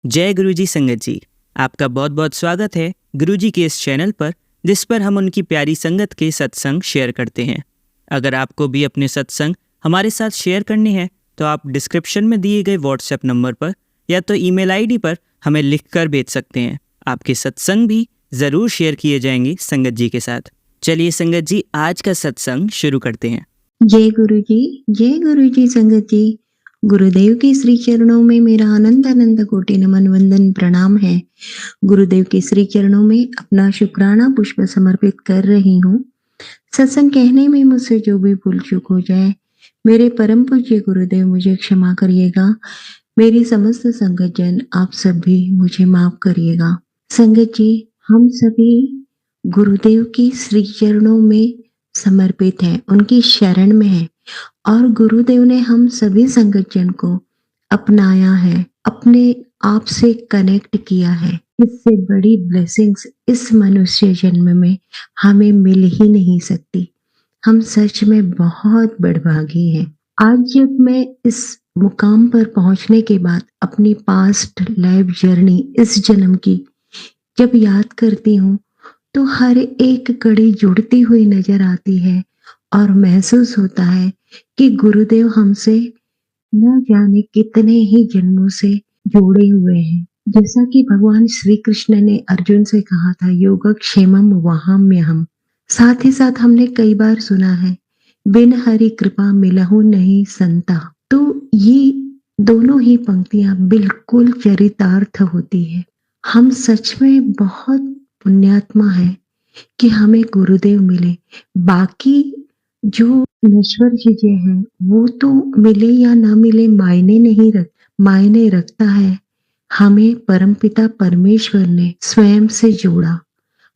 जय गुरुजी संगत जी। आपका बहुत बहुत स्वागत है गुरुजी के इस चैनल पर, जिस पर हम उनकी प्यारी संगत के सत्संग शेयर करते हैं। अगर आपको भी अपने सत्संग हमारे साथ शेयर करने हैं तो आप डिस्क्रिप्शन में दिए गए व्हाट्सएप नंबर पर या तो ईमेल आईडी पर हमें लिखकर भेज सकते हैं। आपके सत्संग भी ज़रूर शेयर किए जाएंगे संगत जी के साथ। चलिए संगत जी, आज का सत्संग शुरू करते हैं। जय गुरु जी संगत जी। गुरुदेव के श्री चरणों में मेरा अनंत कोटि नमन वंदन प्रणाम है। गुरुदेव के श्री चरणों में अपना शुक्राना पुष्प समर्पित कर रही हूँ। सत्संग कहने में मुझसे जो भी भूल चूक हो जाए, मेरे परम पूज्य गुरुदेव मुझे क्षमा करिएगा। मेरी समस्त संगत जन आप सब भी मुझे माफ करिएगा। संगत जी, हम सभी गुरुदेव की श्री चरणों में समर्पित हैं, उनकी शरण में हैं और गुरुदेव ने हम सभी संगत जन को अपनाया है, अपने आप से कनेक्ट किया है। इससे बड़ी ब्लेसिंग्स इस मनुष्य जन्म में हमें मिल ही नहीं सकती। हम सच में बहुत बड़भागी हैं। आज जब मैं इस मुकाम पर पहुंचने के बाद अपनी पास्ट लाइफ जर्नी इस जन्म की जब याद करती हूँ तो हर एक कड़ी जुड़ती हुई नजर आती है और महसूस होता है कि गुरुदेव हमसे न जाने कितने ही जन्मों से जुड़े हुए हैं। जैसा कि भगवान श्री कृष्ण ने अर्जुन से कहा था, योगक्षेमम वहाम्यहम्। साथ ही साथ हमने कई बार सुना है, बिन हरि कृपा मिलहु नहीं संता। तो ये दोनों ही पंक्तियां बिल्कुल चरितार्थ होती है। हम सच में बहुत पुण्यात्मा है कि हमें गुरुदेव मिले। बाकी जो नश्वर चीजें हैं वो तो मिले या ना मिले मायने रखता है। हमें परमपिता परमेश्वर ने स्वयं से जोड़ा।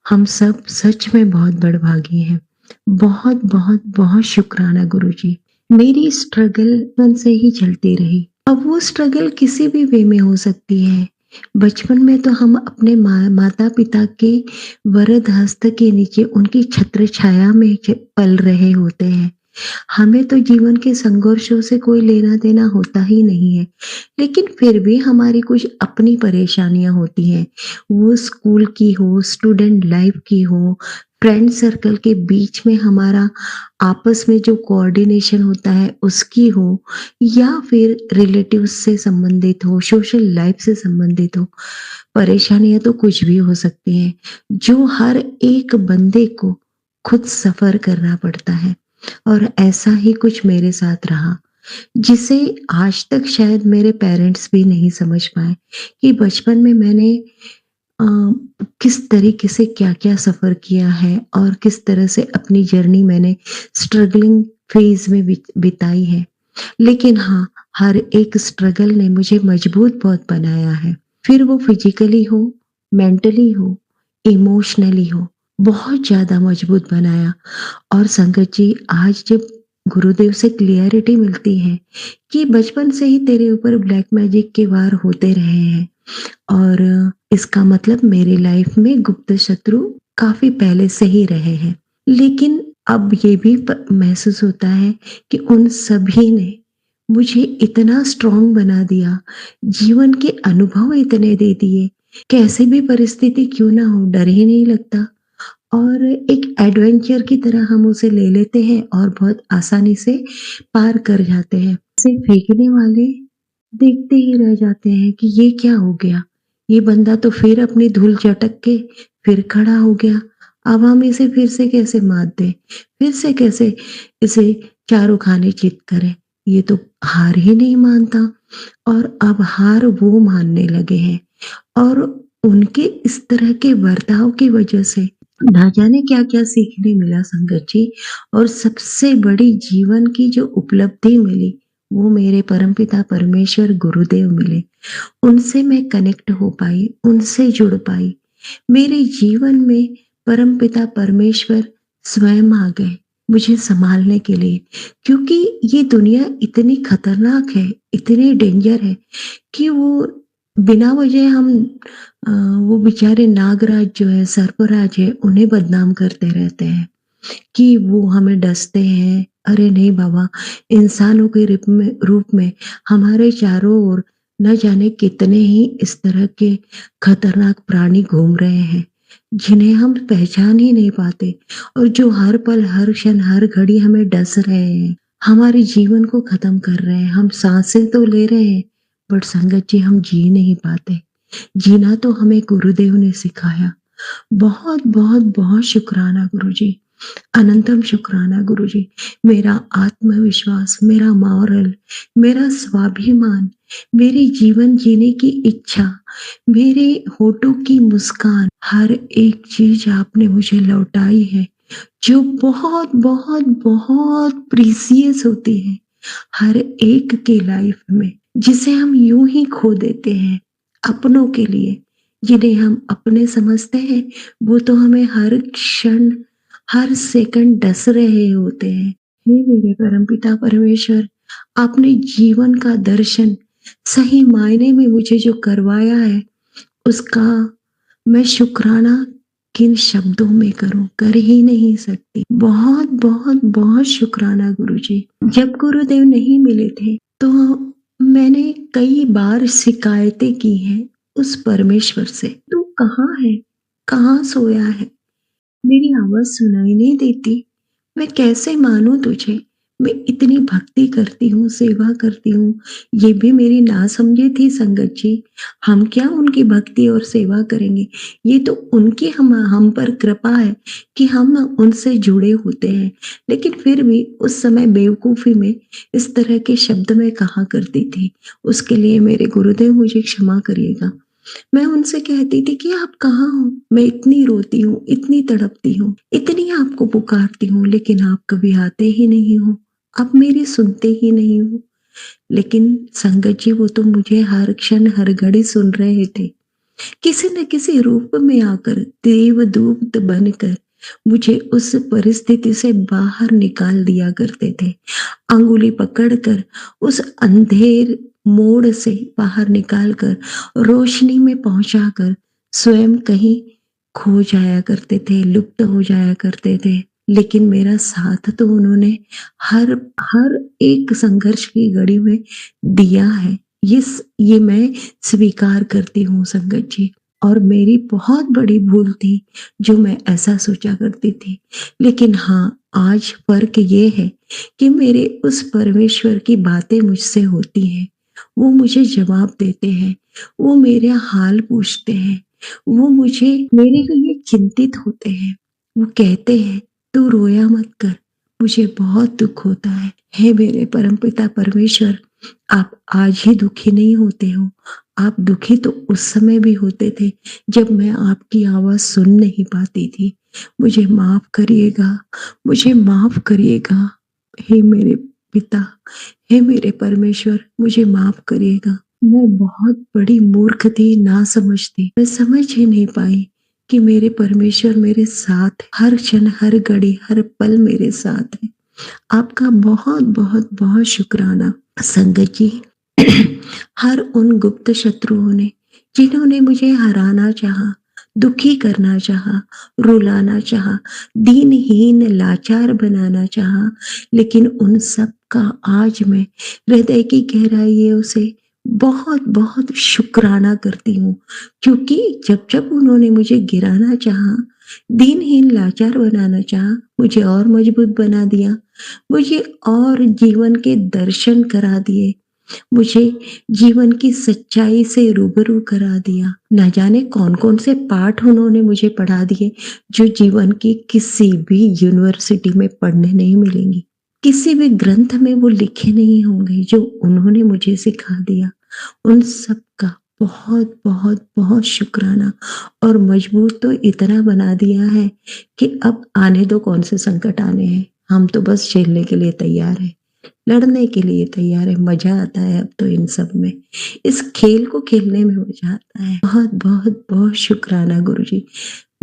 हम सब सच में बहुत बड़भागी हैं। बहुत बहुत बहुत शुक्राना गुरुजी। मेरी स्ट्रगल बचपन से ही चलती रही। अब वो स्ट्रगल किसी भी वे में हो सकती है। बचपन में तो हम अपने माता पिता के वरद हस्त के नीचे उनकी छत्र छाया में पल रहे होते हैं। हमें तो जीवन के संघर्षों से कोई लेना देना होता ही नहीं है, लेकिन फिर भी हमारी कुछ अपनी परेशानियां होती हैं। वो स्कूल की हो, स्टूडेंट लाइफ की हो, फ्रेंड सर्कल के बीच में हमारा आपस में जो कोऑर्डिनेशन होता है उसकी हो, या फिर रिलेटिव्स से संबंधित हो, सोशल लाइफ से संबंधित हो। परेशानियां तो कुछ भी हो सकती हैं, जो हर एक बंदे को खुद सफर करना पड़ता है। और ऐसा ही कुछ मेरे साथ रहा, जिसे आज तक शायद मेरे पेरेंट्स भी नहीं समझ पाए कि बचपन में मैंने अ, किस तरीके से क्या-क्या सफ़र किया है और किस तरह से अपनी जर्नी मैंने स्ट्रगलिंग फेज़ में बिताई है। लेकिन हाँ, हर एक स्ट्रगल ने मुझे मजबूत बहुत बनाया है। फिर वो फिज़िकली हो, मेंटली हो, इमोशनली हो, बहुत ज़्यादा मजबूत बनाया। और संगत जी, आज जब गुरुदेव से क्लैरिटी मिलती है कि बचपन से ही तेरे ऊपर ब्लैक मैजिक के वार होते रहे हैं और इसका मतलब मेरी लाइफ में गुप्त शत्रु काफ़ी पहले से ही रहे हैं। लेकिन अब ये भी महसूस होता है कि उन सभी ने मुझे इतना स्ट्रॉन्ग बना दिया, जीवन के अनुभव इतने दे दिए, कैसी भी परिस्थिति क्यों ना हो डर ही नहीं लगता और एक एडवेंचर की तरह हम उसे ले लेते हैं और बहुत आसानी से पार कर जाते हैं। इसे फेंकने वाले देखते ही रह जाते हैं कि ये क्या हो गया? ये बंदा तो फिर अपनी धूल चटक के फिर खड़ा हो गया। अब हम इसे फिर से कैसे मात दें? फिर से कैसे इसे चारों खाने चित करें? ये तो हार ही नहीं मानता और अब हार वो मानने लगे हैं और उनके इस तरह के बर्ताव की वजह से ना जाने क्या-क्या सीखने मिला संगत जी। और सबसे बड़ी जीवन की जो उपलब्धि मिली, वो मेरे परमपिता परमेश्वर गुरुदेव मिले। उनसे मैं कनेक्ट हो पाई, उनसे जुड़ पाई। मेरे जीवन में परमपिता परमेश्वर स्वयं आ गए मुझे संभालने के लिए, क्योंकि ये दुनिया इतनी खतरनाक है, इतनी डेंजर है कि वो बिना वजह हम वो बेचारे नागराज जो है, सर्पराज है, उन्हें बदनाम करते रहते हैं कि वो हमें डसते हैं। अरे नहीं बाबा, इंसानों के रूप में हमारे चारों ओर न जाने कितने ही इस तरह के खतरनाक प्राणी घूम रहे हैं, जिन्हें हम पहचान ही नहीं पाते और जो हर पल, हर क्षण, हर घड़ी हमें डस रहे हैं, हमारे जीवन को खत्म कर रहे हैं। हम सांसें तो ले रहे हैं, बट संगत जी हम जी नहीं पाते। जीना तो हमें गुरुदेव ने सिखाया। बहुत बहुत बहुत शुक्राना गुरुजी, अनंतम शुक्राना गुरुजी। मेरा आत्मविश्वास, मेरा मॉरल, मेरा स्वाभिमान, मेरे जीवन जीने की इच्छा, मेरे होठों की मुस्कान, हर एक चीज आपने मुझे लौटाई है, जो बहुत बहुत बहुत प्रीसियस होती है हर एक की लाइफ में, जिसे हम यूं ही खो देते हैं अपनों के लिए। जिन्हें हम अपने समझते हैं, वो तो हमें हर क्षण, हर सेकंड डस रहे होते हैं। हे मेरे परमपिता परमेश्वर, आपने जीवन का दर्शन सही मायने में मुझे जो करवाया है, उसका मैं शुक्राना किन शब्दों में करूं, कर ही नहीं सकती। बहुत बहुत बहुत शुक्राना गुरुजी। जब गुरुदेव नहीं मिले थे तो मैंने कई बार शिकायतें की हैं उस परमेश्वर से, तू कहाँ है, कहाँ सोया है, मेरी आवाज सुनाई नहीं देती, मैं कैसे मानूं तुझे। मैं इतनी भक्ति करती हूँ, सेवा करती हूँ, ये भी मेरी नासमझी थी संगत जी। हम क्या उनकी भक्ति और सेवा करेंगे, ये तो उनकी हम पर कृपा है कि हम उनसे जुड़े होते हैं। लेकिन फिर भी उस समय बेवकूफी में इस तरह के शब्द मैं कहा करती थी। उसके लिए मेरे गुरुदेव मुझे क्षमा करिएगा। मैं उनसे कहती थी कि आप कहाँ हो, मैं इतनी रोती हूँ, इतनी तड़पती हूँ, इतनी आपको पुकारती हूँ, लेकिन आप कभी आते ही नहीं हो, आप मेरी सुनते ही नहीं हो। लेकिन संगत जी वो तो मुझे हर क्षण हर घड़ी सुन रहे थे। किसी न किसी रूप में आकर, देवदूत बनकर मुझे उस परिस्थिति से बाहर निकाल दिया करते थे। अंगुली पकड़कर उस अंधेर मोड़ से बाहर निकालकर रोशनी में पहुंचाकर स्वयं कहीं खो जाया करते थे, लुप्त हो जाया करते थे। लेकिन मेरा साथ तो उन्होंने हर हर एक संघर्ष की घड़ी में दिया है। ये मैं स्वीकार करती हूँ संगत जी। और मेरी बहुत बड़ी भूल थी जो मैं ऐसा सोचा करती थी। लेकिन हाँ, आज फर्क ये है कि मेरे उस परमेश्वर की बातें मुझसे होती हैं, वो मुझे जवाब देते हैं, वो मेरा हाल पूछते हैं, वो मुझे मेरे लिए चिंतित होते हैं। वो कहते हैं तू रोया मत कर, मुझे बहुत दुख होता है। हे मेरे परमपिता परमेश्वर, आप आज ही दुखी नहीं होते हो, आप दुखी तो उस समय भी होते थे जब मैं आपकी आवाज सुन नहीं पाती थी। मुझे माफ करिएगा, मुझे माफ करिएगा। हे मेरे पिता, हे मेरे परमेश्वर, मुझे माफ करिएगा। मैं बहुत बड़ी मूर्ख थी, ना समझ थी। मैं समझ ही नहीं पाई कि मेरे परमेश्वर मेरे साथ है, हर क्षण, हर घड़ी, हर पल मेरे साथ है। आपका बहुत बहुत बहुत शुक्राना संगत जी। हर उन गुप्त शत्रुओं ने जिन्होंने मुझे हराना चाहा, दुखी करना चाहा, रुलाना चाहा, दीनहीन लाचार बनाना चाहा, लेकिन उन सब का आज मैं हृदय की गहराइयों से बहुत बहुत शुक्राना करती हूँ। क्योंकि जब जब उन्होंने मुझे गिराना चाहा, दीनहीन लाचार बनाना चाहा, मुझे और मजबूत बना दिया, मुझे और जीवन के दर्शन करा दिए, मुझे जीवन की सच्चाई से रूबरू करा दिया। ना जाने कौन कौन से पाठ उन्होंने मुझे पढ़ा दिए जो जीवन की किसी भी यूनिवर्सिटी में पढ़ने नहीं मिलेंगी, किसी भी ग्रंथ में वो लिखे नहीं होंगे जो उन्होंने मुझे सिखा दिया। उन सब का बहुत बहुत बहुत शुक्राना। और मजबूत तो इतना बना दिया है कि अब आने दो कौन से संकट आने हैं, हम तो बस झेलने के लिए तैयार हैं, लड़ने के लिए तैयार है। मजा आता है अब तो इन सब में, इस खेल को खेलने में मजा आता है। बहुत बहुत बहुत शुक्राना गुरुजी।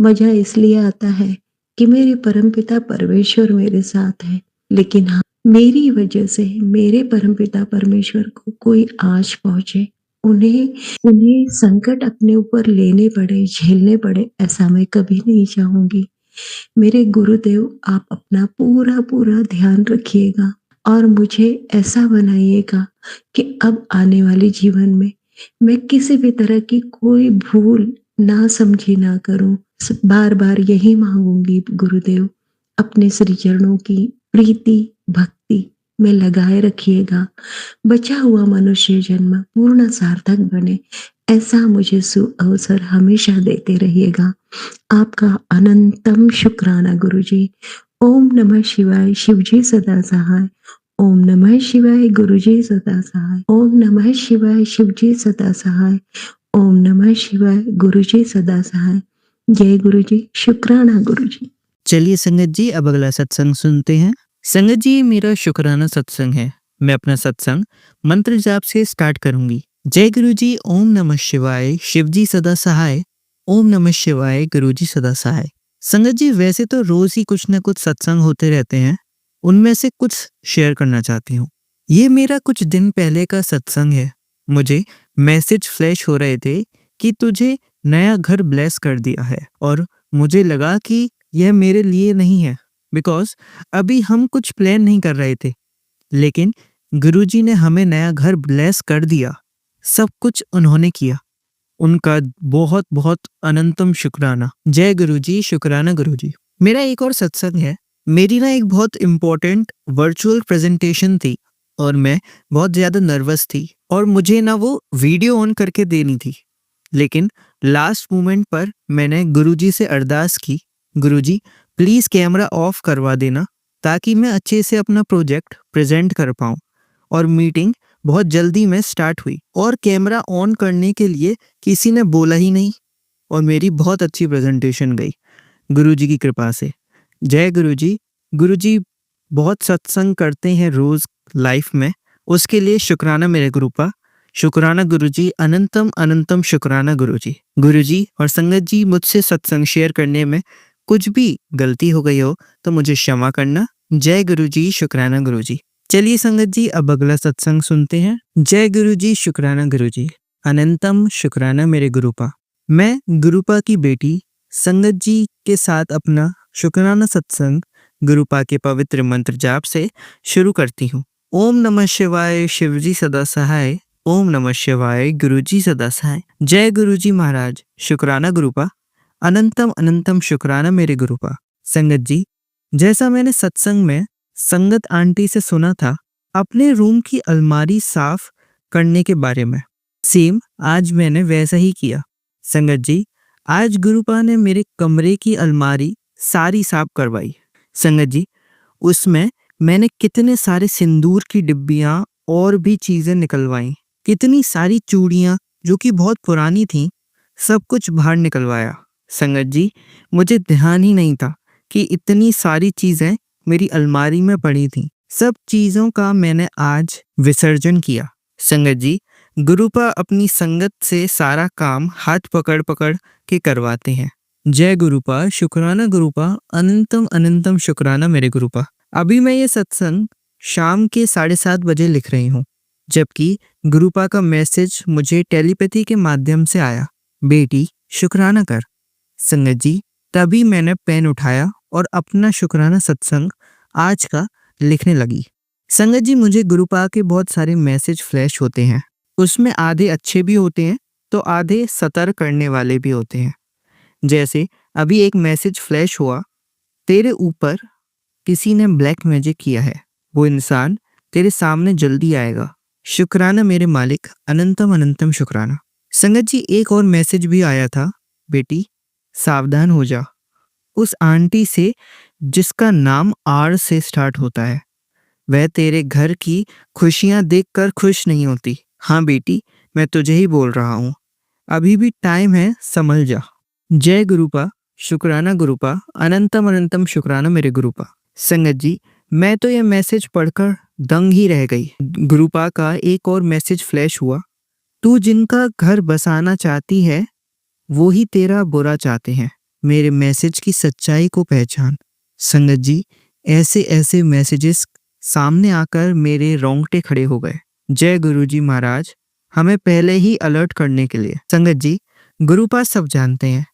मजा इसलिए आता है कि मेरे परमपिता परमेश्वर मेरे साथ है। लेकिन हाँ, मेरी वजह से मेरे परमपिता परमेश्वर को कोई आँच पहुंचे, उन्हें उन्हें संकट अपने ऊपर लेने पड़े, झेलने पड़े, ऐसा मैं कभी नहीं चाहूंगी। मेरे गुरुदेव, आप अपना पूरा पूरा ध्यान रखिएगा और मुझे ऐसा बनाइएगा कि अब आने वाले जीवन में मैं किसी भी तरह की कोई भूल ना समझी ना करूं। बार बार यही मांगूंगी गुरुदेव, अपने श्री चरणों की प्रीति भक्ति में लगाए रखिएगा। बचा हुआ मनुष्य जन्म पूर्ण सार्थक बने, ऐसा मुझे अवसर हमेशा देते रहिएगा। आपका अनंतम शुक्राना गुरुजी। ओम नमः शिवाय, शिवजी सदा सहाय। ओम नमः शिवाय, गुरुजी सदा सहाय। ओम नमः शिवाय, शिवजी सदा सहाय। ओम नमः शिवाय, गुरुजी सदा सहाय। जय गुरुजी, शुक्राना गुरुजी। चलिए संगत जी, अब अगला सत्संग सुनते हैं। संगत जी, ये मेरा शुक्राना सत्संग है। मैं अपना सत्संग मंत्र जाप से स्टार्ट करूंगी। जय गुरुजी, ओम नमः शिवाय, शिवजी सदा सहाय। ओम नमः शिवाय, गुरुजी सदा सहाय। संगत जी, वैसे तो रोज ही कुछ न कुछ सत्संग होते रहते हैं, उनमें से कुछ शेयर करना चाहती हूँ। ये मेरा कुछ दिन पहले का सत्संग है। मुझे मैसेज फ्लैश हो रहे थे कि तुझे नया घर ब्लेस कर दिया है, और मुझे लगा कि यह मेरे लिए नहीं है, बिकॉज अभी हम कुछ प्लान नहीं कर रहे थे, लेकिन गुरुजी ने हमें नया घर ब्लेस कर दिया। सब कुछ उन्होंने किया, उनका बहुत बहुत अनंतम शुक्राना। जय गुरुजी, शुक्राना गुरुजी। मेरा एक और सत्संग है। मेरी ना एक बहुत इम्पोर्टेंट वर्चुअल प्रेजेंटेशन थी और मैं बहुत ज़्यादा नर्वस थी, और मुझे ना वो वीडियो ऑन करके देनी थी, लेकिन लास्ट मोमेंट पर मैंने गुरुजी से अरदास की, गुरुजी प्लीज़ कैमरा ऑफ करवा देना ताकि मैं अच्छे से अपना प्रोजेक्ट प्रेजेंट कर पाऊँ। और मीटिंग बहुत जल्दी में स्टार्ट हुई और कैमरा ऑन करने के लिए किसी ने बोला ही नहीं, और मेरी बहुत अच्छी प्रेजेंटेशन गई गुरुजी की कृपा से। जय गुरुजी। गुरुजी बहुत सत्संग करते हैं रोज़ लाइफ में, उसके लिए शुक्राना मेरे गुरुपा। शुक्राना गुरुजी, अनंतम अनंतम शुक्राना गुरुजी। गुरुजी और संगत जी, मुझसे सत्संग शेयर करने में कुछ भी गलती हो गई हो तो मुझे क्षमा करना। जय गुरुजी, शुक्राना गुरुजी। चलिए संगत जी, अब अगला सत्संग सुनते हैं। जय गुरुजी, शुक्राना गुरुजी। अनंतम शुक्राना मेरे गुरुपा। मैं गुरुपा की बेटी संगत जी के साथ अपना शुक्राना सत्संग गुरुपा के पवित्र मंत्र जाप से शुरू करती हूँ। ओम नमः शिवाय, शिवजी सदा सहाय। ओम नमः शिवाय, गुरुजी सदा सहाय। जय गुरुजी महाराज, शुक्राना गुरुपा। अनंतम अनंतम शुक्राना मेरे गुरुपा। संगत जी, जैसा मैंने सत्संग में संगत आंटी से सुना था अपने रूम की अलमारी साफ करने के बारे में, सेम आज मैंने वैसा ही किया। संगत जी, आज गुरुपा ने मेरे कमरे की अलमारी सारी साफ करवाई। संगत जी, उसमें मैंने कितने सारे सिंदूर की डिब्बियां और भी चीजें निकलवाई, कितनी सारी चूड़ियां जो कि बहुत पुरानी थीं, सब कुछ बाहर निकलवाया। संगत जी, मुझे ध्यान ही नहीं था कि इतनी सारी चीजें मेरी अलमारी में पड़ी थीं। सब चीजों का मैंने आज विसर्जन किया। संगत जी, गुरुपा अपनी संगत से सारा काम हाथ पकड़ पकड़ के करवाते हैं। जय गुरुपा, शुक्राना गुरुपा। अनंतम अनंतम शुक्राना मेरे गुरुपा। अभी मैं ये सत्संग शाम के 7:30 बजे लिख रही हूँ, जबकि गुरुपा का मैसेज मुझे टेलीपैथी के माध्यम से आया, बेटी शुक्राना कर। संगत जी, तभी मैंने पेन उठाया और अपना शुक्राना सत्संग आज का लिखने लगी। संगत जी, मुझे गुरुपा के बहुत सारे मैसेज फ्लैश होते हैं, उसमें आधे अच्छे भी होते हैं तो आधे सतर्क करने वाले भी होते हैं। जैसे अभी एक मैसेज फ्लैश हुआ, तेरे ऊपर किसी ने ब्लैक मैजिक किया है, वो इंसान तेरे सामने जल्दी आएगा। शुक्राना मेरे मालिक, अनंतम अनंतम शुक्राना। संगत जी, एक और मैसेज भी आया था, बेटी सावधान हो जा, उस आंटी से जिसका नाम आर से स्टार्ट होता है, वह तेरे घर की खुशियां देखकर खुश नहीं होती। हाँ बेटी, मैं तुझे ही बोल रहा हूँ, अभी भी टाइम है, संभल जा। जय गुरुपा, शुक्राना गुरुपा। अनंतम अनंतम शुक्राना मेरे गुरुपा। संगत जी, मैं तो यह मैसेज पढ़कर दंग ही रह गई। गुरुपा का एक और मैसेज फ्लैश हुआ, तू जिनका घर बसाना चाहती है वो ही तेरा बुरा चाहते हैं, मेरे मैसेज की सच्चाई को पहचान। संगत जी, ऐसे ऐसे मैसेजेस सामने आकर मेरे रोंगटे खड़े हो गए। जय गुरुजी महाराज, हमें पहले ही अलर्ट करने के लिए। संगत जी, गुरुपा सब जानते हैं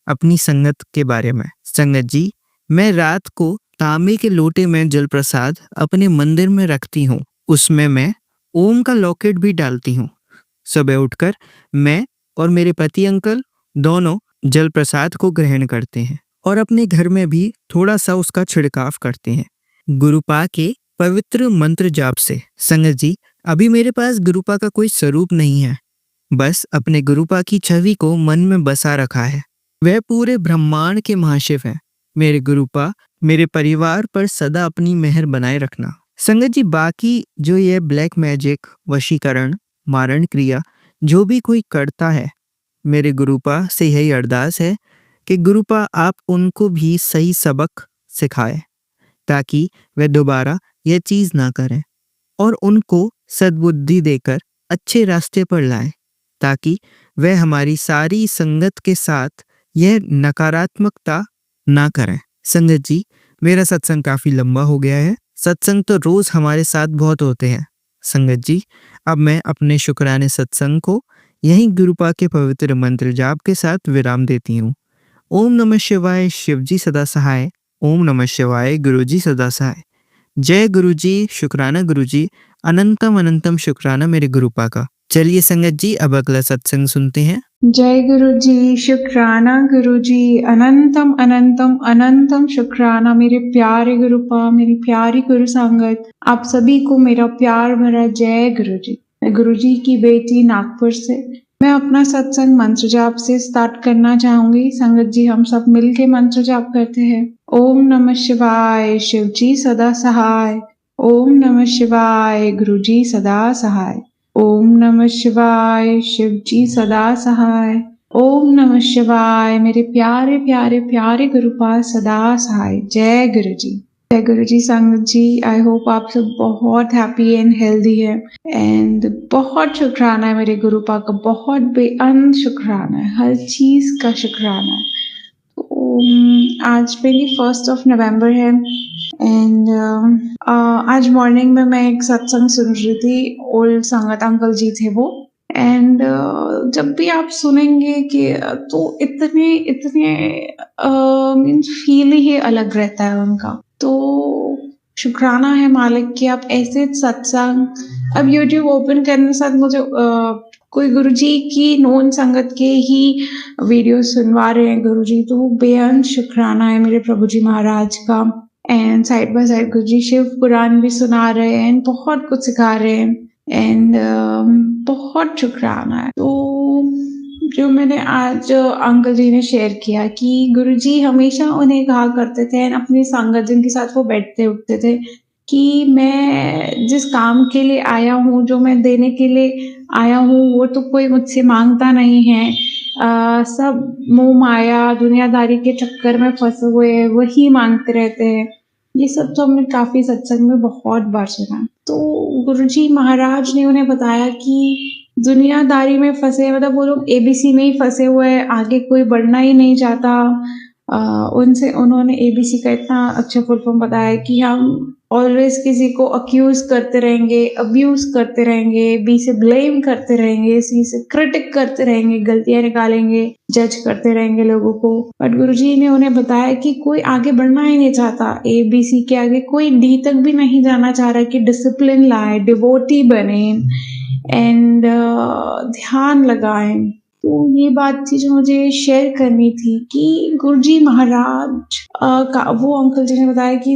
अपनी संगत के बारे में। संगत जी, मैं रात को तांबे के लोटे में जल प्रसाद अपने मंदिर में रखती हूँ, उसमें मैं ओम का लॉकेट भी डालती हूँ। सुबह उठकर मैं और मेरे पति अंकल दोनों जल प्रसाद को ग्रहण करते हैं और अपने घर में भी थोड़ा सा उसका छिड़काव करते हैं गुरुपा के पवित्र मंत्र जाप से। संगत जी, अभी मेरे पास गुरुपा का कोई स्वरूप नहीं है, बस अपने गुरुपा की छवि को मन में बसा रखा है। वह पूरे ब्रह्मांड के महाशिव हैं। मेरे गुरुपा मेरे परिवार पर सदा अपनी मेहर बनाए रखना। संगत जी, बाकी जो ये ब्लैक मैजिक, वशीकरण, मारण क्रिया जो भी कोई करता है, मेरे गुरुपा से यही अरदास है कि गुरुपा आप उनको भी सही सबक सिखाए ताकि वे दोबारा यह चीज ना करें और उनको सद्बुद्धि देकर अच्छे रास्ते पर लाएं ताकि वह हमारी सारी संगत के साथ यह नकारात्मकता ना करें। संगत जी, मेरा सत्संग काफी लंबा हो गया है। सत्संग तो रोज हमारे साथ बहुत होते हैं। संगत जी, अब मैं अपने शुक्राने सत्संग को यहीं गुरुपा के पवित्र मंत्र जाप के साथ विराम देती हूँ। ओम नमः शिवाय, शिवजी सदा सहाय। ओम नमः शिवाय, गुरुजी सदा सहाय। जय गुरुजी, शुक्राना गुरुजी, अनंतम अनंतम शुक्राना मेरे गुरुपा का। चलिए संगत जी, अब अगला सत्संग सुनते हैं। जय गुरु जी, शुक्राना गुरु जी, अनंतम अनंतम अनंतम शुक्राना मेरे प्यारे गुरुपा, मेरी प्यारी गुरु संगत, आप सभी को मेरा प्यार भरा जय गुरु जी। मैं गुरु जी की बेटी नागपुर से, मैं अपना सत्संग मंत्र जाप से स्टार्ट करना चाहूंगी। संगत जी, हम सब मिलके मंत्र जाप करते हैं। ओम नमः शिवाय, शिव जी सदा सहाय। ओम नमः शिवाय, गुरु जी सदा सहाय। ओम नमः शिवाय, शिव जी सदा सहाय। ओम नमः शिवाय, मेरे प्यारे प्यारे प्यारे गुरुपा सदा सहाय। जय गुरु जी। जय गुरु जी। संगत जी, आई होप आप सब बहुत हैप्पी एंड हेल्दी है एंड बहुत शुक्राना है मेरे गुरुपा का, बहुत बेअंत शुक्राना है, हर चीज का शुक्राना है। आज 21 नवंबर है एंड आज मॉर्निंग में मैं एक सत्संग सुन रही थी। ओल्ड संगत अंकल जी थे वो, एंड जब भी आप सुनेंगे कि तो इतने इतने मीन्स फील ही अलग रहता है उनका। तो शुक्राना है मालिक कि आप ऐसे सत्संग, अब यूट्यूब ओपन करने के साथ मुझे कोई गुरुजी की नोन संगत के ही वीडियो सुनवा रहे हैं गुरुजी, तो वो बेअंत शुक्राना है मेरे प्रभु जी महाराज का। एंड साइड बाय साइड गुरुजी शिव पुराण भी सुना रहे हैं एंड बहुत कुछ सिखा रहे हैं एंड बहुत शुक्राना है। तो जो मैंने आज अंकल जी ने शेयर किया कि गुरुजी हमेशा उन्हें कहा करते थे एंड अपनी संगत जिनके साथ वो बैठते उठते थे कि मैं जिस काम के लिए आया हूँ, जो मैं देने के लिए आया हूँ, वो तो कोई मुझसे मांगता नहीं है। सब मोह माया दुनियादारी के चक्कर में फंसे हुए हैं, वही मांगते रहते हैं। ये सब तो हमने काफी सत्संग में बहुत बार सुना। तो गुरुजी महाराज ने उन्हें बताया कि दुनियादारी में फंसे, मतलब वो लोग एबीसी में ही फंसे हुए हैं, आगे कोई बढ़ना ही नहीं चाहता। उनसे उन्होंने एबीसी का इतना अच्छा फुल फॉर्म बताया कि हम ऑलवेज किसी को अक्यूज करते रहेंगे, अब्यूज करते रहेंगे, बी से ब्लेम करते रहेंगे, सी से क्रिटिक करते रहेंगे, गलतियां निकालेंगे, जज करते रहेंगे लोगों को। बट गुरुजी ने उन्हें बताया कि कोई आगे बढ़ना ही नहीं चाहता, एबीसी के आगे कोई डी तक भी नहीं जाना चाह रहा कि डिसिप्लिन लाए, डिवोटी बने एंड ध्यान लगाएं। तो ये बात थी जो मुझे शेयर करनी थी कि गुरुजी महाराज का वो अंकल जी ने बताया कि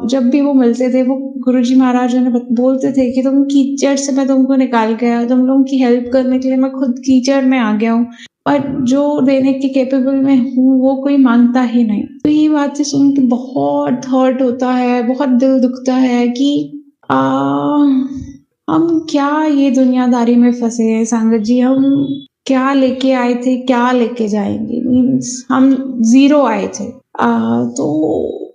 जब भी वो मिलते थे, वो गुरुजी महाराज उन्हें बोलते थे कि तुम कीचड़ से मैं तुमको निकाल के आया, तुम लोगों की हेल्प करने के लिए मैं खुद कीचड़ में आ गया हूँ, पर जो देने के कैपेबल में हूँ वो कोई मांगता ही नहीं। तो ये बात से सुन के बहुत हर्ट होता है, बहुत दिल दुखता है कि हम क्या ये दुनियादारी में फंसे हैं संगत जी। हम क्या लेके आए थे, क्या लेके जाएंगे, मीन्स हम जीरो आए थे। तो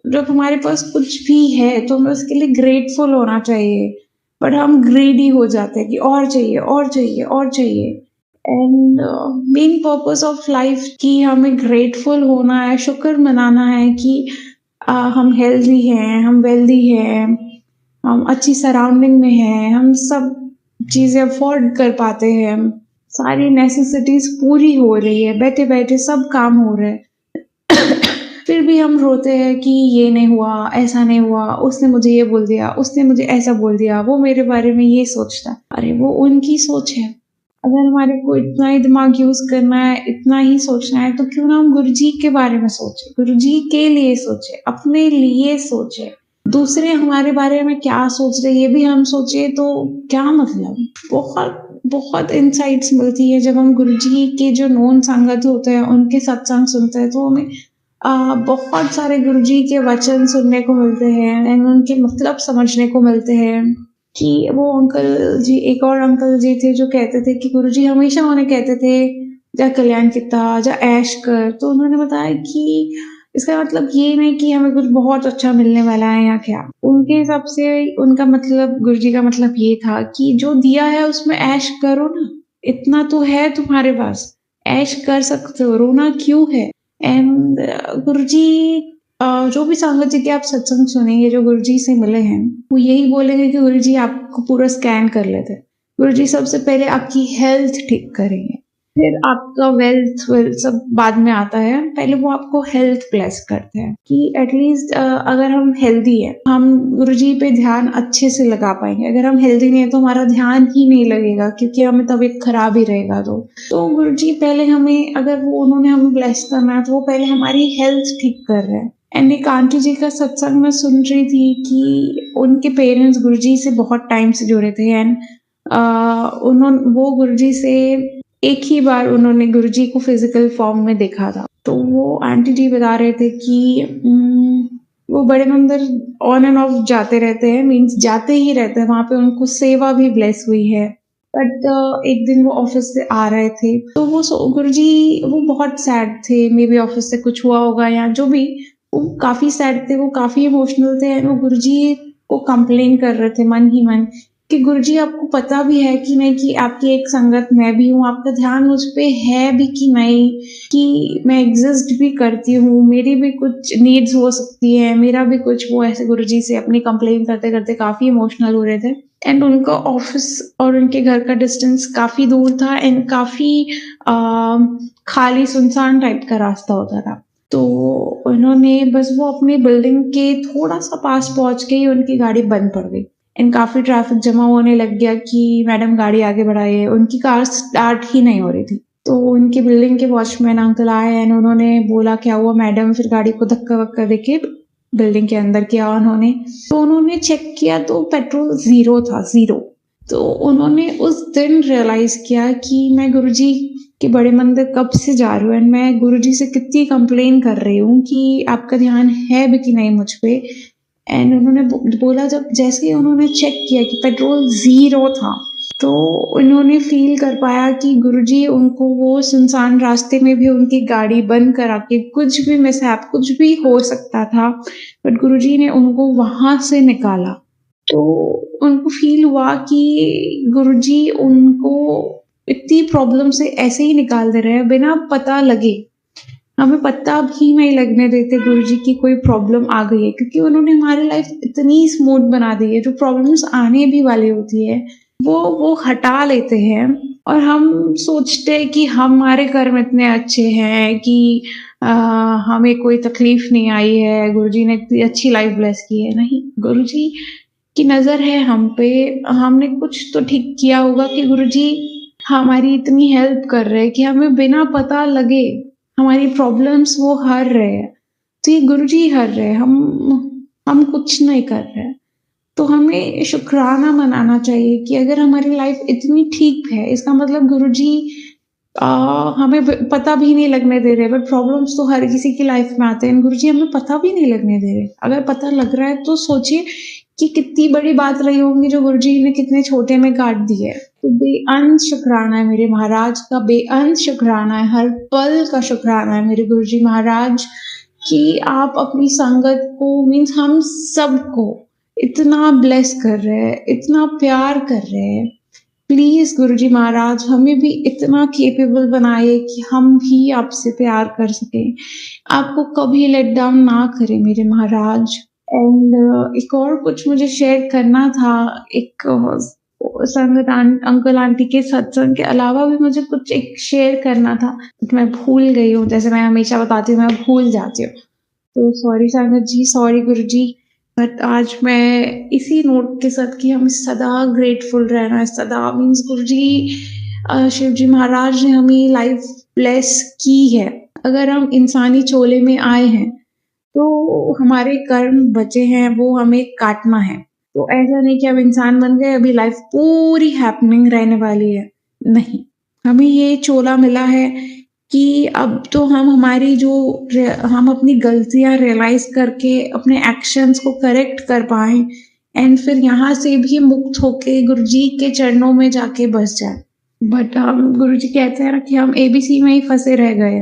जब हमारे पास कुछ भी है तो हमें उसके लिए ग्रेटफुल होना चाहिए, बट हम ग्रीडी हो जाते हैं कि और चाहिए और चाहिए और चाहिए। And main purpose of life की हमें ग्रेटफुल होना है, शुक्र मनाना है कि हम हेल्दी हैं, हम वेल्दी हैं, हम अच्छी सराउंडिंग में हैं, हम सब चीजें अफोर्ड कर पाते हैं, सारी नेसेसिटीज पूरी हो रही है, बैठे बैठे सब काम हो रहे हैं। फिर भी हम रोते हैं कि ये नहीं हुआ, ऐसा नहीं हुआ, उसने मुझे ये बोल दिया, उसने मुझे ऐसा बोल दिया, वो मेरे बारे में ये सोचता। अरे वो उनकी सोच है। अगर हमारे को इतना ही दिमाग यूज करना है, इतना ही सोचना है, तो क्यों ना हम गुरुजी के बारे में सोचे, गुरुजी के लिए सोचे, अपने लिए सोचे। दूसरे हमारे बारे में क्या सोच रहे ये भी हम सोचे तो क्या मतलब। बहुत बहुत इनसाइट्स मिलती है जब हम गुरुजी के जो नॉन संगत होते हैं उनके सत्संग सुनते हैं, तो हमें बहुत सारे गुरुजी के वचन सुनने को मिलते हैं एंड उनके मतलब समझने को मिलते हैं। कि वो अंकल जी, एक और अंकल जी थे जो कहते थे कि गुरुजी हमेशा उन्हें कहते थे जा कल्याण किता, जा ऐश कर। तो उन्होंने बताया कि इसका मतलब ये नहीं कि हमें कुछ बहुत अच्छा मिलने वाला है या क्या। उनके हिसाब से उनका मतलब, गुरुजी का मतलब ये था कि जो दिया है उसमें ऐश करो ना, इतना तो है तुम्हारे पास, ऐश कर सकते हो, रोना क्यों है। एंड गुरुजी जो भी संगत जी के आप सत्संग सुनेंगे जो गुरुजी से मिले हैं, वो यही बोलेंगे कि गुरुजी आपको पूरा स्कैन कर लेते हैं। गुरुजी सबसे पहले आपकी हेल्थ ठीक करेंगे, फिर आपका वेल्थ सब बाद में आता है। पहले वो आपको हेल्थ ब्लेस करते हैं कि एटलीस्ट अगर हम हेल्दी है, हम गुरुजी पे ध्यान अच्छे से लगा पाएंगे। अगर हम हेल्दी नहीं है तो हमारा ध्यान ही नहीं लगेगा, क्योंकि हमें तबीयत खराब ही रहेगा। तो गुरुजी पहले हमें, अगर वो उन्होंने हमें ब्लेस करना है तो वो पहले हमारी हेल्थ ठीक कर रहे हैं। एंड एक आंटी जी का सत्संग में सुन रही थी कि उनके पेरेंट्स गुरुजी से बहुत टाइम से जुड़े थे एंड उन्होंने वो गुरुजी से एक ही बार उन्होंने गुरुजी को फिजिकल फॉर्म में देखा था। तो वो आंटी जी बता रहे थे कि वो बड़े मंदिर ऑन एंड ऑफ जाते रहते हैं, मीन्स जाते ही रहते हैं, वहां पे उनको सेवा भी ब्लेस हुई है। बट एक दिन वो ऑफिस से आ रहे थे तो वो गुरुजी, वो बहुत सैड थे, मे बी ऑफिस से कुछ हुआ होगा या जो भी, वो काफी सैड थे, वो काफी इमोशनल थे। वो गुरुजी को कंप्लेन कर रहे थे मन ही मन कि गुरुजी आपको पता भी है कि नहीं कि आपकी एक संगत मैं भी हूँ, आपका ध्यान मुझ पे है भी कि नहीं, कि मैं एग्जिस्ट भी करती हूँ, मेरी भी कुछ नीड्स हो सकती है, मेरा भी कुछ। वो ऐसे गुरुजी से अपनी कंप्लेन करते करते काफी इमोशनल हो रहे थे। एंड उनका ऑफिस और उनके घर का डिस्टेंस काफी दूर था एंड काफी खाली सुनसान टाइप का रास्ता होता था। तो उन्होंने बस वो अपनी बिल्डिंग के थोड़ा सा पास पहुंच के ही उनकी गाड़ी बंद पड़ गई एंड काफी ट्रैफिक जमा होने लग गया कि मैडम गाड़ी आगे बढ़ाइए। उनकी कार स्टार्ट ही नहीं हो रही थी। तो उनकी बिल्डिंग के वॉचमैन अंकल आए एंड उन्होंने बोला क्या हुआ मैडम, फिर गाड़ी को धक्का वक्का देके बिल्डिंग के अंदर किया उन्होंने। तो उन्होंने चेक किया तो पेट्रोल 0 था, 0। तो उन्होंने उस दिन रियलाइज किया कि मैं गुरुजी के बड़े मंदिर कब से जा रही हूँ एंड मैं गुरुजी से कितनी कंप्लेन कर रही हूँ कि आपका ध्यान है भी कि नहीं मुझ पे। एंड उन्होंने बोला, जब जैसे ही उन्होंने चेक किया कि पेट्रोल 0 था, तो उन्होंने फील कर पाया कि गुरुजी उनको वो सुनसान रास्ते में भी उनकी गाड़ी बंद करा के, कुछ भी मिसहैप, कुछ भी हो सकता था, बट गुरुजी ने उनको वहां से निकाला। तो उनको फील हुआ कि गुरुजी उनको इतनी प्रॉब्लम से ऐसे ही निकाल दे रहे हैं बिना पता लगे। हमें पता भी नहीं लगने देते गुरुजी की कोई प्रॉब्लम आ गई है, क्योंकि उन्होंने हमारी लाइफ इतनी स्मूथ बना दी है। जो प्रॉब्लम्स आने भी वाली होती है वो हटा लेते हैं और हम सोचते हैं कि हमारे कर्म इतने अच्छे हैं कि हमें कोई तकलीफ नहीं आई है, गुरुजी ने इतनी अच्छी लाइफ ब्लेस की है। नहीं, गुरुजी की नजर है हम पे, हमने कुछ तो ठीक किया होगा कि गुरुजी हमारी इतनी हेल्प कर रहे हैं कि हमें बिना पता लगे हमारी प्रॉब्लम्स वो हर रहे हैं। तो ये गुरुजी हर रहे हैं, हम कुछ नहीं कर रहे हैं। तो हमें शुक्राना मनाना चाहिए कि अगर हमारी लाइफ इतनी ठीक है, इसका मतलब गुरुजी हमें पता भी नहीं लगने दे रहे। बट प्रॉब्लम्स तो हर किसी की लाइफ में आते हैं, गुरुजी हमें पता भी नहीं लगने दे रहे। अगर पता लग रहा है तो सोचिए कि कितनी बड़ी बात रही होंगी जो गुरुजी ने कितने छोटे में काट दी है। तो बेअंत शुक्राना है मेरे महाराज का, बेअंत शुक्राना है, हर पल का शुक्राना है मेरे गुरुजी महाराज कि आप अपनी संगत को, मीन्स हम सबको इतना ब्लेस कर रहे हैं, इतना प्यार कर रहे हैं। प्लीज गुरुजी महाराज हमें भी इतना केपेबल बनाए कि हम भी आपसे प्यार कर सकें, आपको कभी लेट डाउन ना करें मेरे महाराज। एंड एक और कुछ मुझे शेयर करना था, एक संगत अंकल आंटी के सत्संग के अलावा भी मुझे कुछ एक शेयर करना था, मैं भूल गई हूँ। जैसे मैं हमेशा बताती हूँ मैं भूल जाती हूँ, तो सॉरी संगत जी, सॉरी गुरु जी, बट आज मैं इसी नोट के साथ कि हमें सदा ग्रेटफुल रहना है, सदा मीन्स गुरु जी शिव जी महाराज ने हमें लाइफ ब्लेस की है। अगर हम इंसानी चोले में आए हैं तो हमारे कर्म बचे हैं, वो हमें काटना है। तो ऐसा नहीं कि अब इंसान बन गए, अभी लाइफ पूरी हैपनिंग रहने वाली है, नहीं। हमें ये चोला मिला है कि अब तो हम हमारी हम अपनी गलतियां रियलाइज करके अपने एक्शंस को करेक्ट कर पाए एंड फिर यहाँ से भी मुक्त होके गुरु जी के चरणों में जाके बस जाए। बट हम गुरु जी कहते हैं कि हम ABC में ही फंसे रह गए,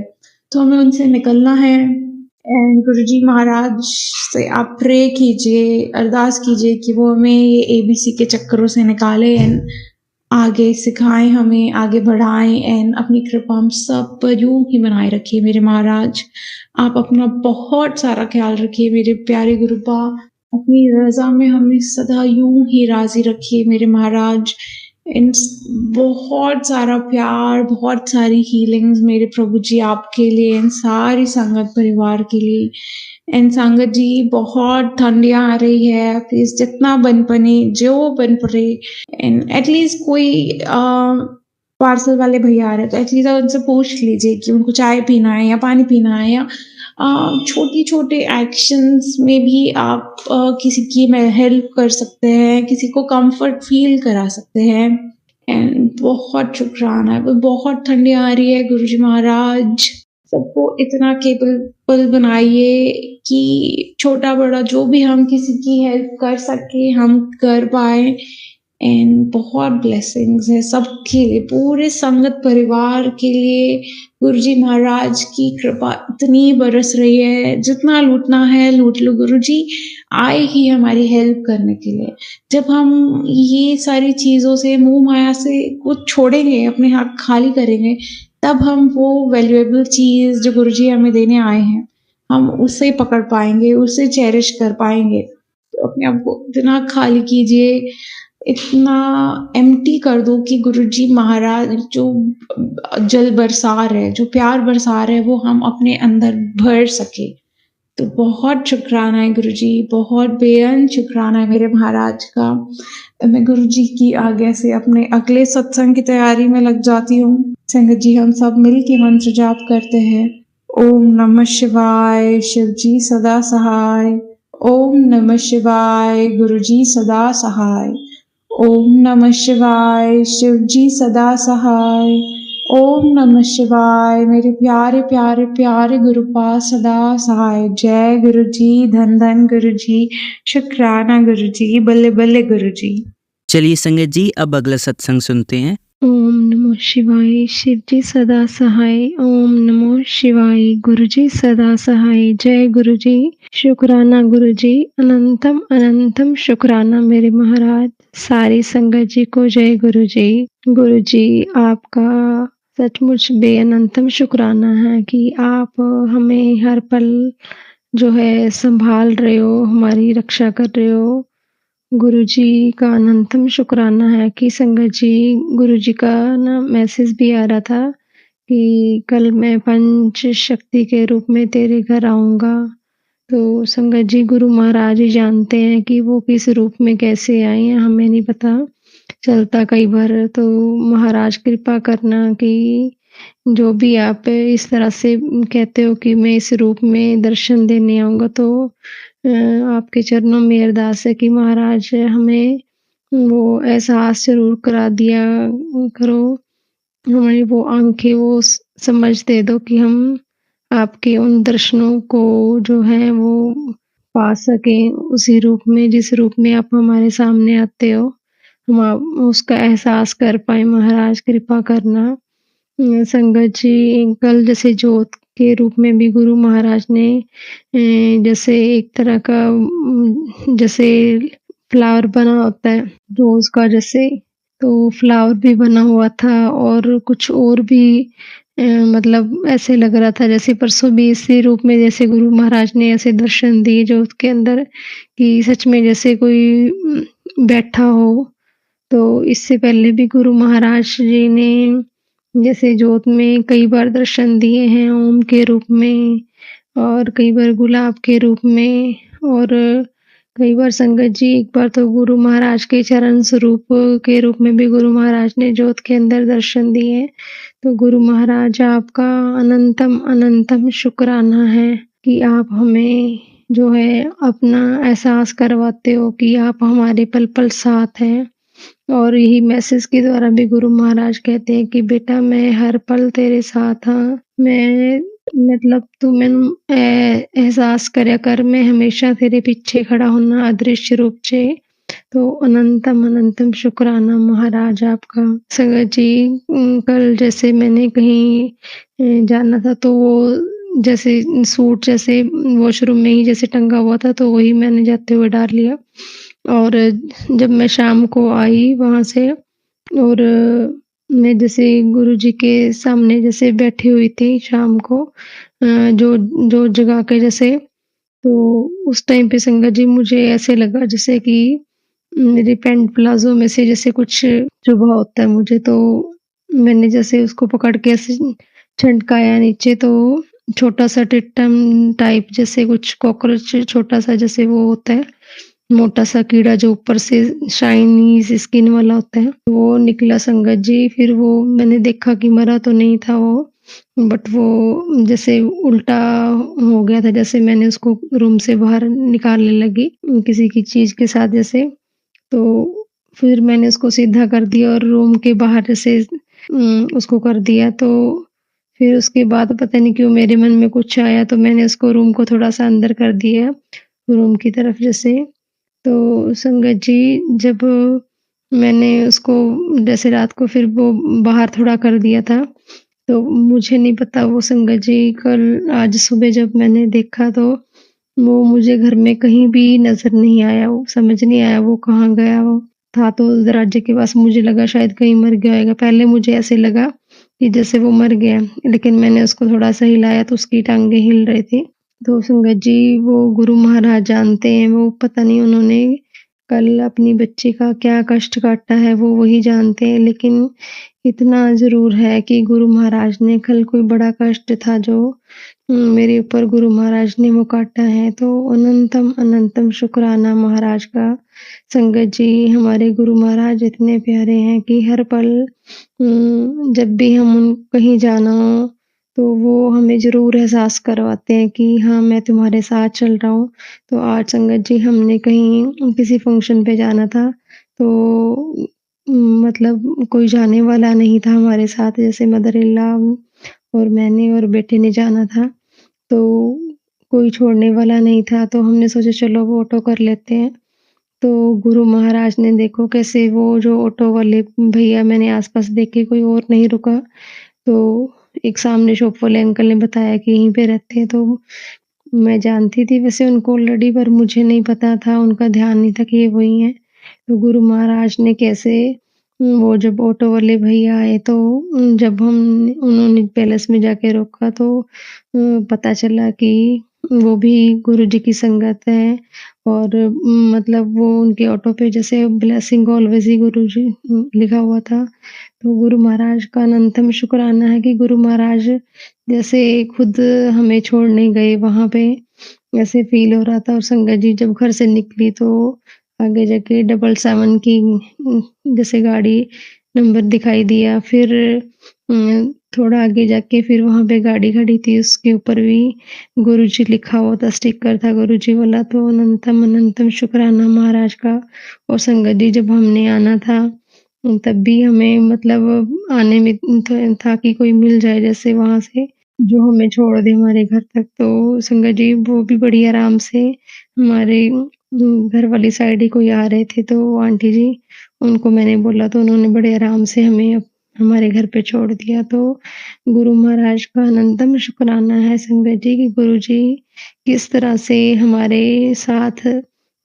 तो हमें उनसे निकलना है। एंड गुरु जी महाराज से आप प्रे कीजिए, अरदास कीजिए कि वो हमें ये ABC के चक्करों से निकाले एंड आगे सिखाएं, हमें आगे बढ़ाएं एंड अपनी कृपा हम सब पर यूं ही बनाए रखिए मेरे महाराज। आप अपना बहुत सारा ख्याल रखिए मेरे प्यारे गुरुपा, अपनी रजा में हमें सदा यूं ही राजी रखिए मेरे महाराज। इन बहुत सारा प्यार, बहुत सारी हीलिंग्स मेरे प्रभु जी आपके लिए एंड सारी संगत परिवार के लिए। एंड संगत जी बहुत ठंडियां आ रही है, प्लीज जितना बन पने जो बन पड़े एंड एटलीस्ट कोई पार्सल वाले भैया आ रहे हैं तो एटलीस्ट उनसे पूछ लीजिए कि उनको चाय पीना है या पानी पीना है, या छोटी छोटे एक्शंस में भी आप किसी की हेल्प कर सकते हैं, किसी को कंफर्ट फील करा सकते हैं। एंड बहुत शुक्राना है, बहुत ठंडी आ रही है गुरुजी महाराज, सबको इतना केपेबल बनाइए कि छोटा बड़ा जो भी हम किसी की हेल्प कर सके हम कर पाए। एंड बहुत ब्लेसिंग्स है सबके लिए, पूरे संगत परिवार के लिए गुरुजी महाराज की कृपा इतनी बरस रही है, जितना लूटना है लूट लो, गुरुजी आए ही हमारी हेल्प करने के लिए। जब हम ये सारी चीजों से मुंह माया से कुछ छोड़ेंगे, अपने हाथ खाली करेंगे, तब हम वो वैल्यूएबल चीज जो गुरुजी हमें देने आए हैं हम उसे पकड़ पाएंगे, उसे चेरिश कर पाएंगे। तो अपने आप को इतना खाली कीजिए, इतना एम्प्टी कर दो कि गुरुजी महाराज जो जल बरसा रहे, जो प्यार बरसा रहे, वो हम अपने अंदर भर सके। तो बहुत शुक्राना है गुरुजी, बहुत बेअंत शुक्राना है मेरे महाराज का। मैं गुरुजी की आज्ञा से अपने अगले सत्संग की तैयारी में लग जाती हूँ। संगत जी हम सब मिल के मंत्र जाप करते हैं। ओम नमः शिवाय, शिव जी सदा सहाय। ओम नमः शिवाय, गुरुजी सदा सहाय। ओम नमः शिवाय, शिव जी सदा सहाय। ओम नमः शिवाय, मेरे प्यारे प्यारे प्यारे गुरुपा सदा सहाय। जय गुरु जी, धन धन गुरु जी, शुक्राना गुरु जी, बल्ले बल्ले गुरु जी। चलिए संगत जी अब अगला सत्संग सुनते हैं। ओम नमो शिवाय, शिव जी सदा सहाय। ओम नमो शिवाय, गुरु जी सदा सहाय। जय गुरु जी, शुक्राना गुरु जी, अनंतम अनंतम शुक्राना मेरे महाराज। सारी संगत जी को जय गुरु जी। गुरु जी आपका सचमुच बेअनंतम शुक्राना है कि आप हमें हर पल जो है संभाल रहे हो, हमारी रक्षा कर रहे हो। गुरु जी का अनंतम शुक्राना है कि संगत जी, गुरु जी का ना मैसेज भी आ रहा था कि कल मैं पंच शक्ति के रूप में तेरे घर आऊँगा। तो संगत जी गुरु महाराज ही जानते हैं कि वो किस रूप में कैसे आए हैं, हमें नहीं पता चलता कई बार। तो महाराज कृपा करना कि जो भी आप इस तरह से कहते हो कि मैं इस रूप में दर्शन देने आऊँगा, तो आपके चरणों में अरदास है कि महाराज हमें वो एहसास ज़रूर करा दिया करो, हमारी वो आँखें वो समझ दे दो कि हम आपके उन दर्शनों को जो है वो पा सकें उसी रूप में, जिस रूप में आप हमारे सामने आते हो, हम उसका एहसास कर पाएँ। महाराज कृपा करना। संगत जी कल जैसे ज्योत के रूप में भी गुरु महाराज ने जैसे एक तरह का जैसे फ्लावर बना होता है रोज का, जैसे तो फ्लावर भी बना हुआ था और कुछ और भी मतलब ऐसे लग रहा था जैसे परसों भी इसी रूप में जैसे गुरु महाराज ने ऐसे दर्शन दिए ज्योत के अंदर कि सच में जैसे कोई बैठा हो। तो इससे पहले भी गुरु महाराज जी ने जैसे ज्योत में कई बार दर्शन दिए हैं ओम के रूप में, और कई बार गुलाब के रूप में, और कई बार संगत जी एक बार तो गुरु महाराज के चरण स्वरूप के रूप में भी गुरु महाराज ने ज्योत के अंदर दर्शन दिए। तो गुरु महाराज आपका अनंतम अनंतम शुक्राना है कि आप हमें जो है अपना एहसास करवाते हो कि आप हमारे पल पल साथ हैं। और यही मैसेज के द्वारा भी गुरु महाराज कहते हैं कि बेटा मैं हर पल तेरे साथ हाँ, मैं मतलब तू मैनू एहसास करया कर, मैं हमेशा तेरे पीछे खड़ा होना अदृश्य रूप से। तो अनंतम अनंतम शुक्राना महाराज आपका। संगत जी कल जैसे मैंने कहीं जाना था, तो वो जैसे सूट जैसे वॉशरूम में ही जैसे टंगा हुआ था, तो वही मैंने जाते हुए डाल लिया। और जब मैं शाम को आई वहाँ से, और मैं जैसे गुरुजी के सामने जैसे बैठी हुई थी शाम को, जो जगह के जैसे, तो उस टाइम पे संगत जी मुझे ऐसे लगा जैसे कि मेरे पैंट प्लाजो में से जैसे कुछ चुभा होता है मुझे। तो मैंने जैसे उसको पकड़ के ऐसे झटकाया नीचे, तो छोटा सा टिट्टम टाइप जैसे कुछ कॉकरोच छोटा सा जैसे वो होता है, मोटा सा कीड़ा जो ऊपर से शाइनी स्किन वाला होता है, वो निकला संगत जी। फिर वो मैंने देखा कि मरा तो नहीं था वो, बट वो जैसे उल्टा हो गया था, जैसे मैंने उसको रूम से बाहर निकालने लगी किसी की चीज के साथ जैसे। तो फिर मैंने उसको सीधा कर दिया और रूम के बाहर जैसे उसको कर दिया। तो फिर उसके बाद पता नहीं क्यों मेरे मन में कुछ आया, तो मैंने उसको रूम को थोड़ा सा अंदर कर दिया रूम की तरफ जैसे। तो संगत जी जब मैंने उसको जैसे रात को फिर वो बाहर थोड़ा कर दिया था, तो मुझे नहीं पता वो संगत जी कल आज सुबह जब मैंने देखा, तो वो मुझे घर में कहीं भी नज़र नहीं आया, वो समझ नहीं आया वो कहाँ गया। वो था तो दरवाजे के पास, मुझे लगा शायद कहीं मर गया होगा। पहले मुझे ऐसे लगा कि जैसे वो मर गया, लेकिन मैंने उसको थोड़ा-सा हिलाया तो उसकी टाँगें हिल रही थी। तो संगत जी वो गुरु महाराज जानते हैं, वो पता नहीं उन्होंने कल अपनी बच्ची का क्या कष्ट काटा है, वो वही जानते हैं। लेकिन इतना ज़रूर है कि गुरु महाराज ने कल कोई बड़ा कष्ट था जो मेरे ऊपर गुरु महाराज ने वो काटा है। तो अनंतम अनंतम शुक्राना महाराज का। संगत जी हमारे गुरु महाराज इतने प्यारे हैं कि हर पल जब भी हम उन कहीं जाना हो, तो वो हमें ज़रूर एहसास करवाते हैं कि हाँ मैं तुम्हारे साथ चल रहा हूँ। तो आज संगत जी हमने कहीं किसी फंक्शन पे जाना था, तो मतलब कोई जाने वाला नहीं था हमारे साथ, जैसे मदर इन लॉ और मैंने और बेटे ने जाना था, तो कोई छोड़ने वाला नहीं था। तो हमने सोचा चलो वो ऑटो कर लेते हैं। तो गुरु महाराज ने देखो कैसे वो जो ऑटो वाले भैया मैंने आस-पास देखे, कोई और नहीं रुका। तो एक सामने शॉप वाले अंकल ने बताया कि यहीं पे रहते हैं, तो मैं जानती थी वैसे उनको ऑलरेडी, पर मुझे नहीं पता था, उनका ध्यान नहीं था कि ये वही हैं। तो गुरु महाराज ने कैसे वो जब ऑटो वाले भैया आए, तो जब हम उन्होंने पैलेस में जाके रोका, तो पता चला कि वो भी गुरुजी की संगत है। और मतलब वो उनके ऑटो पे जैसे ब्लेसिंग ऑलवेज़ ही गुरुजी लिखा हुआ था। तो गुरु महाराज का अनंतम शुक्राना है कि गुरु महाराज जैसे खुद हमें छोड़ने गए वहाँ पे, ऐसे फ़ील हो रहा था। और संगत जी जब घर से निकली, तो आगे जाके 777 की जैसे गाड़ी नंबर दिखाई दिया। फिर थोड़ा आगे जाके फिर वहाँ पे गाड़ी खड़ी थी, उसके ऊपर भी गुरुजी लिखा हुआ था, स्टिकर था गुरुजी वाला। तो अनंतम अनंतम शुक्राना महाराज का। और संगत जी जब हमने आना था, तब भी हमें मतलब आने में था कि कोई मिल जाए जैसे वहाँ से, जो हमें छोड़ दे हमारे घर तक। तो संगत जी वो भी बड़ी आराम से हमारे घर वाली साइड ही कोई आ रहे थे, तो वो आंटी जी, उनको मैंने बोला तो उन्होंने बड़े आराम से हमें हमारे घर पे छोड़ दिया। तो गुरु महाराज का अनंतम शुक्राना है संगत जी कि गुरुजी किस तरह से हमारे साथ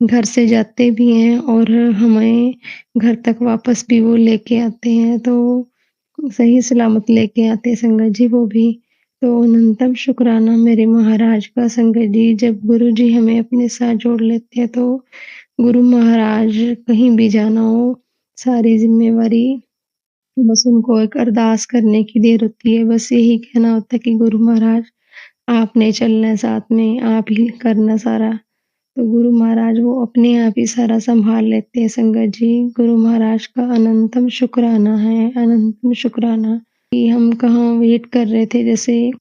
घर से जाते भी हैं और हमें घर तक वापस भी वो लेके आते हैं। तो सही सलामत लेके आते हैं संगत जी वो भी। तो अनंतम शुक्राना मेरे महाराज का संगत जी। जब गुरुजी हमें अपने साथ जोड़ लेते हैं, तो गुरु महाराज कहीं भी जाना हो, सारी ज़िम्मेवारी बस उनको एक अरदास करने की देर होती है। बस यही कहना होता है कि गुरु महाराज आपने चलना है साथ में, आप ही करना सारा। तो गुरु महाराज वो अपने आप ही सारा संभाल लेते हैं संगत जी। गुरु महाराज का अनंतम शुक्राना है, अनंतम शुक्राना कि हम कहाँ वेट कर रहे थे। जैसे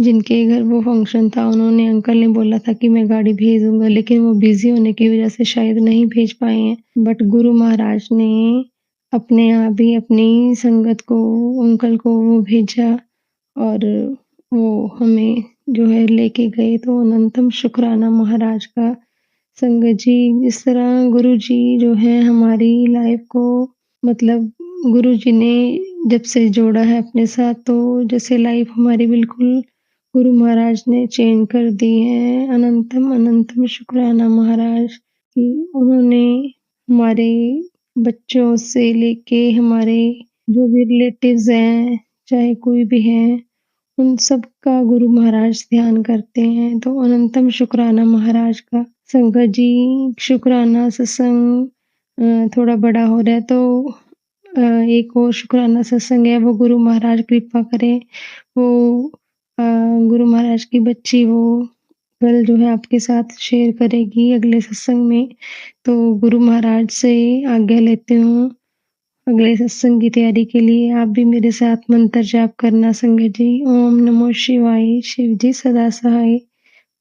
जिनके घर वो फंक्शन था, उन्होंने अंकल ने बोला था कि मैं गाड़ी भेज दूंगा, लेकिन वो बिजी होने की वजह से शायद नहीं भेज पाए हैं। बट गुरु महाराज ने अपने आप ही अपनी संगत को, अंकल को वो भेजा और वो हमें जो है लेके गए। तो अनंतम शुक्राना महाराज का। संगत जी, इस तरह गुरु जी जो है हमारी लाइफ को, मतलब गुरु जी ने जब से जोड़ा है अपने साथ, तो जैसे लाइफ हमारी बिल्कुल गुरु महाराज ने चेंज कर दी है। अनंतम अनंतम शुक्राना महाराज कि उन्होंने हमारे बच्चों से लेके हमारे जो भी रिलेटिव्स हैं, चाहे कोई भी हैं, उन सब का गुरु महाराज ध्यान करते हैं। तो अनंतम शुक्राना महाराज का। संगत जी, शुक्राना सत्संग थोड़ा बड़ा हो रहा है, तो एक और शुक्राना सत्संग है, वो गुरु महाराज कृपा करें। वो गुरु महाराज की बच्ची वो कल जो है आपके साथ शेयर करेगी अगले सत्संग में। तो गुरु महाराज से आज्ञा लेती हूँ अगले सत्संग की तैयारी के लिए। आप भी मेरे साथ मंत्र जाप करना संगत जी। ओम नमो शिवाय, शिव जी सदा सहाय।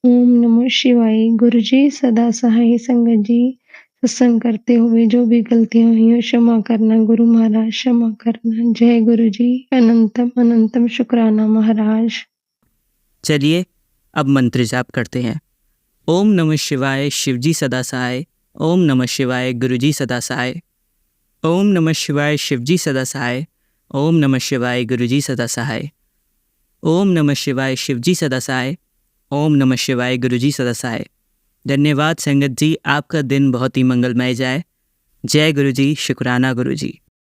ओम नमो शिवाय, गुरु जी सदा सहाय। संगत जी, सत्संग करते हुए जो भी गलतियां हुई हो क्षमा करना, गुरु महाराज क्षमा करना। जय गुरु जी। अनंतम अनंतम शुक्राना महाराज। चलिए अब मंत्र जाप करते हैं। ओम नमः शिवाय, शिवजी सदा सहाय। ओम नमः शिवाय, गुरुजी सदा सहाय। ओम नमः शिवाय, शिवजी सदा सहाय। ओम नमः शिवाय, गुरुजी सदा सहाय। ओम नमः शिवाय, शिवजी सदा सहाय। ओम नमः शिवाय, गुरुजी सदा सहाय। धन्यवाद संगत जी, आपका दिन बहुत ही मंगलमय जाए। जय गुरुजी, शुक्राना गुरुजी।